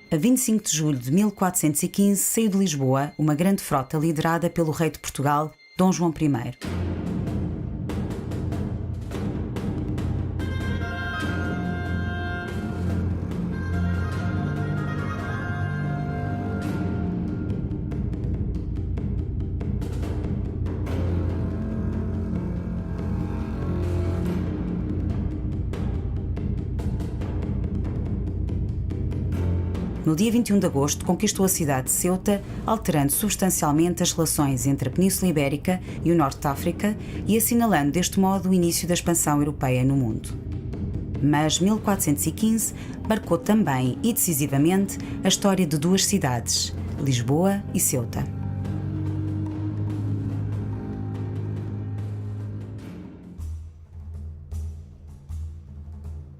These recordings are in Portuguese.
A 25 de julho de 1415 saiu de Lisboa uma grande frota liderada pelo rei de Portugal, Dom João I. No dia 21 de agosto, conquistou a cidade de Ceuta, alterando substancialmente as relações entre a Península Ibérica e o Norte de África e assinalando deste modo o início da expansão europeia no mundo. Mas 1415 marcou também e decisivamente a história de duas cidades, Lisboa e Ceuta.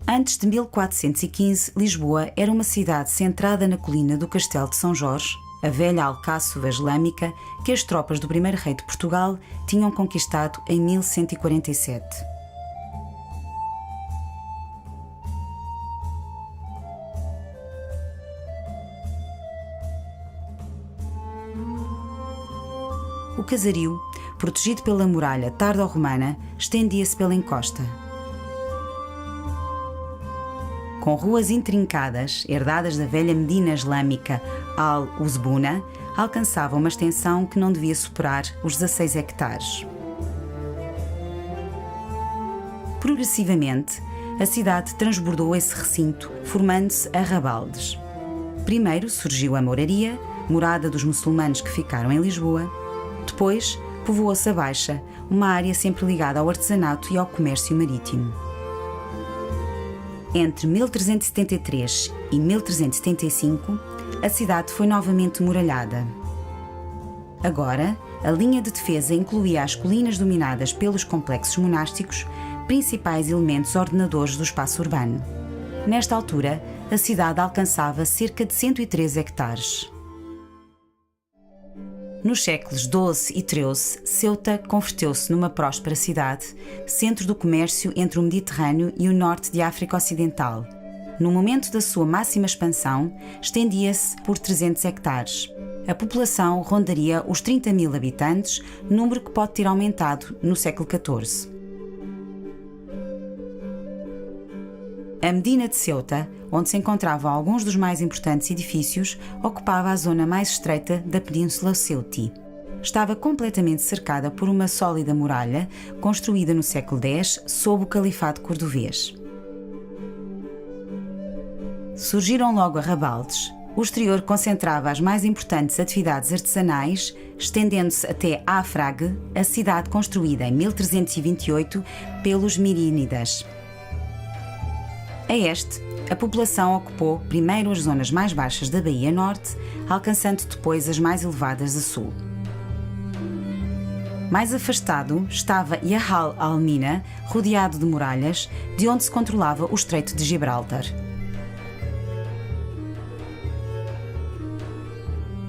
Antes de 1415, Lisboa era uma cidade centrada na colina do Castelo de São Jorge, a velha alcáçova islâmica que as tropas do primeiro rei de Portugal tinham conquistado em 1147. O casario, protegido pela muralha tardo-romana, estendia-se pela encosta. Com ruas intrincadas, herdadas da velha medina islâmica Al-Uzbuna, alcançava uma extensão que não devia superar os 16 hectares. Progressivamente, a cidade transbordou esse recinto, formando-se arrabaldes. Primeiro surgiu a moraria, morada dos muçulmanos que ficaram em Lisboa. Depois, povoou-se a Baixa, uma área sempre ligada ao artesanato e ao comércio marítimo. Entre 1373 e 1375, a cidade foi novamente muralhada. Agora, a linha de defesa incluía as colinas dominadas pelos complexos monásticos, principais elementos ordenadores do espaço urbano. Nesta altura, a cidade alcançava cerca de 103 hectares. Nos séculos XII e XIII, Ceuta converteu-se numa próspera cidade, centro do comércio entre o Mediterrâneo e o norte de África Ocidental. No momento da sua máxima expansão, estendia-se por 300 hectares. A população rondaria os 30.000 habitantes, número que pode ter aumentado no século XIV. A Medina de Ceuta, onde se encontravam alguns dos mais importantes edifícios, ocupava a zona mais estreita da Península Ceuti. Estava completamente cercada por uma sólida muralha, construída no século X sob o Califado Cordovês. Surgiram logo arrabaldes. O exterior concentrava as mais importantes atividades artesanais, estendendo-se até Afrague, a cidade construída em 1328 pelos Mirínidas. A este, a população ocupou primeiro as zonas mais baixas da Baía Norte, alcançando depois as mais elevadas a sul. Mais afastado estava Yahal al-Mina, rodeado de muralhas, de onde se controlava o Estreito de Gibraltar.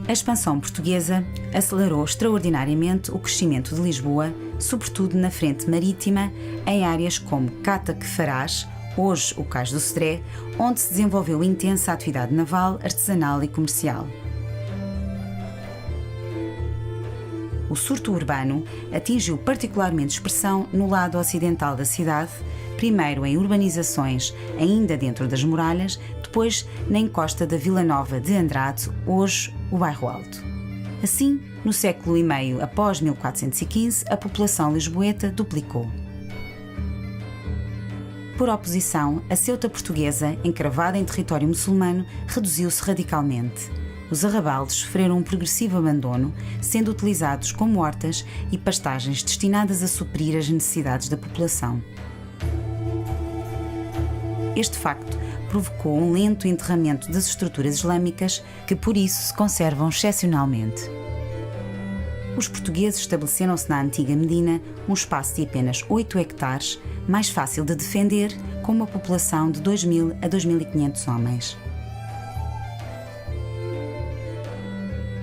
A expansão portuguesa acelerou extraordinariamente o crescimento de Lisboa, sobretudo na frente marítima, em áreas como Cata-que-Farás, hoje o Cais do Cedré, onde se desenvolveu intensa atividade naval, artesanal e comercial. O surto urbano atingiu particularmente expressão no lado ocidental da cidade, primeiro em urbanizações ainda dentro das muralhas, depois na encosta da Vila Nova de Andrade, hoje o Bairro Alto. Assim, no século e meio após 1415, a população lisboeta duplicou. Por oposição, a Ceuta portuguesa, encravada em território muçulmano, reduziu-se radicalmente. Os arrabaldes sofreram um progressivo abandono, sendo utilizados como hortas e pastagens destinadas a suprir as necessidades da população. Este facto provocou um lento enterramento das estruturas islâmicas, que por isso se conservam excepcionalmente. Os portugueses estabeleceram-se na antiga Medina, um espaço de apenas 8 hectares, mais fácil de defender, com uma população de 2.000 a 2.500 homens.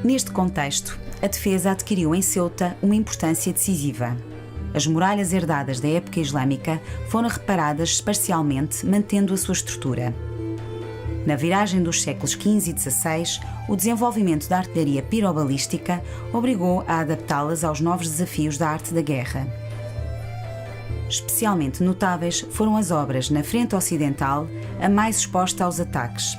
Neste contexto, a defesa adquiriu em Ceuta uma importância decisiva. As muralhas herdadas da época islâmica foram reparadas parcialmente, mantendo a sua estrutura. Na viragem dos séculos XV e XVI, o desenvolvimento da artilharia pirobalística obrigou a adaptá-las aos novos desafios da arte da guerra. Especialmente notáveis foram as obras na frente ocidental, a mais exposta aos ataques.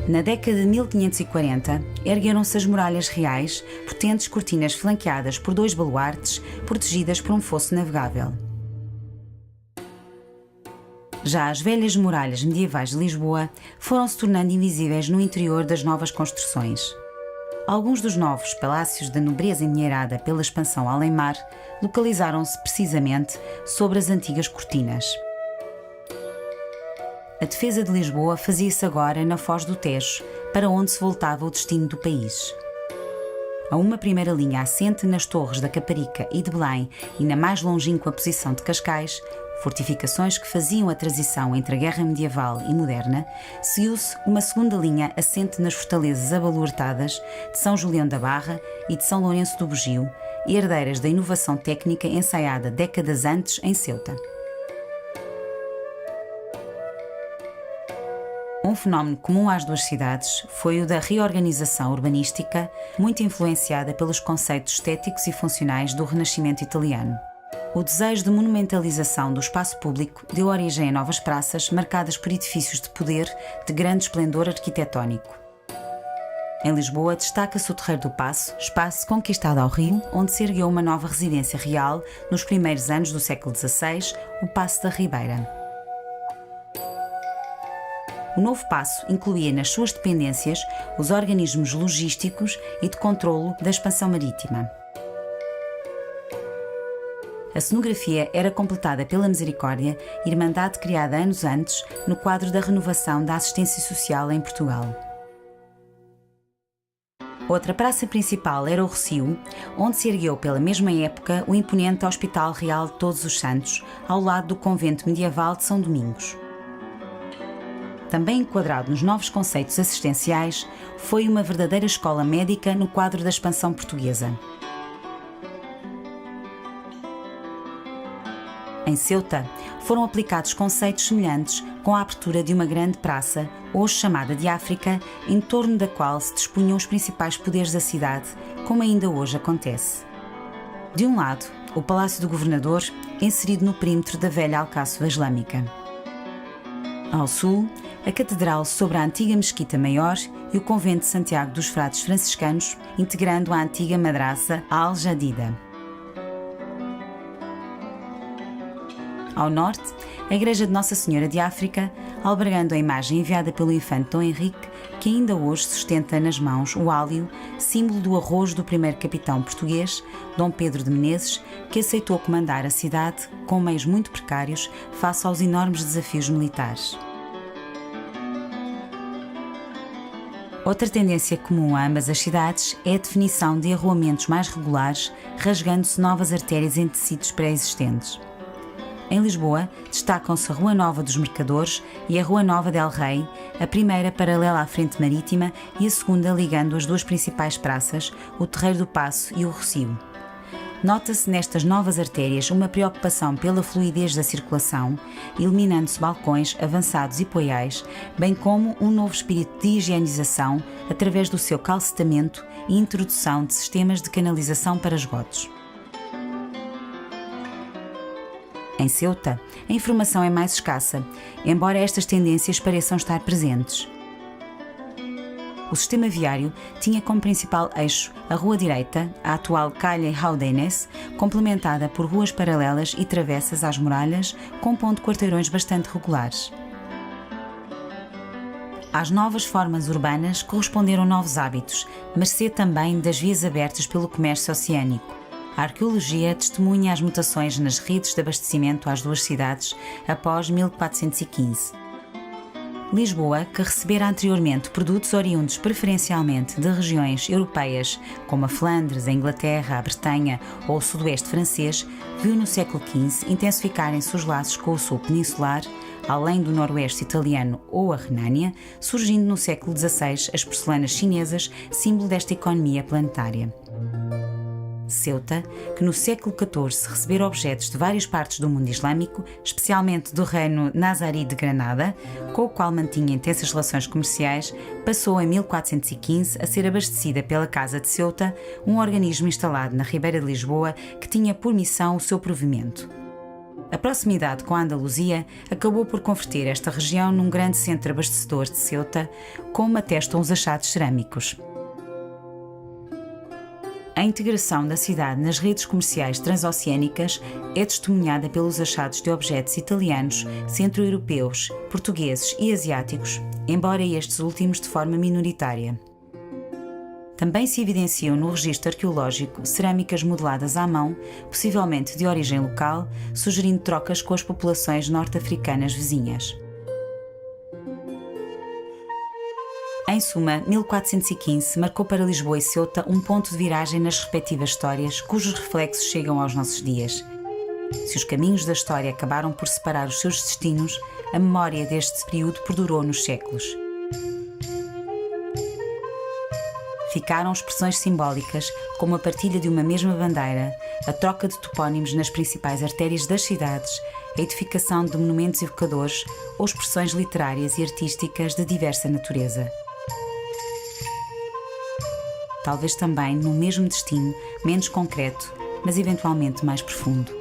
Na década de 1540, ergueram-se as muralhas reais, potentes cortinas flanqueadas por 2 baluartes, protegidas por um fosso navegável. Já as velhas muralhas medievais de Lisboa foram se tornando invisíveis no interior das novas construções. Alguns dos novos palácios da nobreza endinheirada pela expansão além-mar localizaram-se precisamente sobre as antigas cortinas. A defesa de Lisboa fazia-se agora na Foz do Tejo, para onde se voltava o destino do país. A uma primeira linha assente nas torres da Caparica e de Belém e na mais longínqua posição de Cascais, fortificações que faziam a transição entre a guerra medieval e moderna, seguiu-se uma segunda linha assente nas fortalezas abaluartadas de São Julião da Barra e de São Lourenço do Bugio, herdeiras da inovação técnica ensaiada décadas antes em Ceuta. Um fenómeno comum às duas cidades foi o da reorganização urbanística, muito influenciada pelos conceitos estéticos e funcionais do Renascimento italiano. O desejo de monumentalização do espaço público deu origem a novas praças marcadas por edifícios de poder de grande esplendor arquitetónico. Em Lisboa destaca-se o Terreiro do Paço, espaço conquistado ao Rio, onde se ergueu uma nova residência real nos primeiros anos do século XVI, o Paço da Ribeira. O novo paço incluía nas suas dependências os organismos logísticos e de controlo da expansão marítima. A cenografia era completada pela Misericórdia, irmandade criada anos antes no quadro da renovação da assistência social em Portugal. Outra praça principal era o Rossio, onde se ergueu pela mesma época o imponente Hospital Real de Todos os Santos, ao lado do convento medieval de São Domingos. Também enquadrado nos novos conceitos assistenciais, foi uma verdadeira escola médica no quadro da expansão portuguesa. Em Ceuta, foram aplicados conceitos semelhantes com a abertura de uma grande praça, hoje chamada de África, em torno da qual se dispunham os principais poderes da cidade, como ainda hoje acontece. De um lado, o Palácio do Governador, inserido no perímetro da velha Alcáçova Islâmica. Ao sul, a Catedral sobre a antiga Mesquita Maior e o Convento de Santiago dos Frades Franciscanos, integrando a antiga madraça Al-Jadida. Ao norte, a Igreja de Nossa Senhora de África, albergando a imagem enviada pelo infante Dom Henrique, que ainda hoje sustenta nas mãos o hálio, símbolo do arrojo do primeiro capitão português, Dom Pedro de Menezes, que aceitou comandar a cidade com meios muito precários face aos enormes desafios militares. Outra tendência comum a ambas as cidades é a definição de arruamentos mais regulares, rasgando-se novas artérias em tecidos pré-existentes. Em Lisboa, destacam-se a Rua Nova dos Mercadores e a Rua Nova del Rei, a primeira paralela à Frente Marítima e a segunda ligando as duas principais praças, o Terreiro do Paço e o Rossio. Nota-se nestas novas artérias uma preocupação pela fluidez da circulação, eliminando-se balcões avançados e poiais, bem como um novo espírito de higienização através do seu calcetamento e introdução de sistemas de canalização para esgotos. Em Ceuta, a informação é mais escassa, embora estas tendências pareçam estar presentes. O sistema viário tinha como principal eixo a Rua Direita, a atual Calle Jaudenes, complementada por ruas paralelas e travessas às muralhas, com ponto quarteirões bastante regulares. Às novas formas urbanas corresponderam novos hábitos, mercê também das vias abertas pelo comércio oceânico. A arqueologia testemunha as mutações nas redes de abastecimento às duas cidades após 1415. Lisboa, que recebera anteriormente produtos oriundos preferencialmente de regiões europeias como a Flandres, a Inglaterra, a Bretanha ou o sudoeste francês, viu no século XV intensificarem-se os laços com o sul peninsular, além do noroeste italiano ou a Renânia, surgindo no século XVI as porcelanas chinesas, símbolo desta economia planetária. Ceuta, que no século XIV recebera objetos de várias partes do mundo islâmico, especialmente do reino nazarí de Granada, com o qual mantinha intensas relações comerciais, passou em 1415 a ser abastecida pela Casa de Ceuta, um organismo instalado na Ribeira de Lisboa que tinha por missão o seu provimento. A proximidade com a Andaluzia acabou por converter esta região num grande centro abastecedor de Ceuta, como atestam os achados cerâmicos. A integração da cidade nas redes comerciais transoceânicas é testemunhada pelos achados de objetos italianos, centro-europeus, portugueses e asiáticos, embora estes últimos de forma minoritária. Também se evidenciam no registro arqueológico cerâmicas modeladas à mão, possivelmente de origem local, sugerindo trocas com as populações norte-africanas vizinhas. Em suma, 1415 marcou para Lisboa e Ceuta um ponto de viragem nas respectivas histórias, cujos reflexos chegam aos nossos dias. Se os caminhos da história acabaram por separar os seus destinos, a memória deste período perdurou nos séculos. Ficaram expressões simbólicas, como a partilha de uma mesma bandeira, a troca de topónimos nas principais artérias das cidades, a edificação de monumentos evocadores ou expressões literárias e artísticas de diversa natureza. Talvez também num mesmo destino, menos concreto, mas eventualmente mais profundo.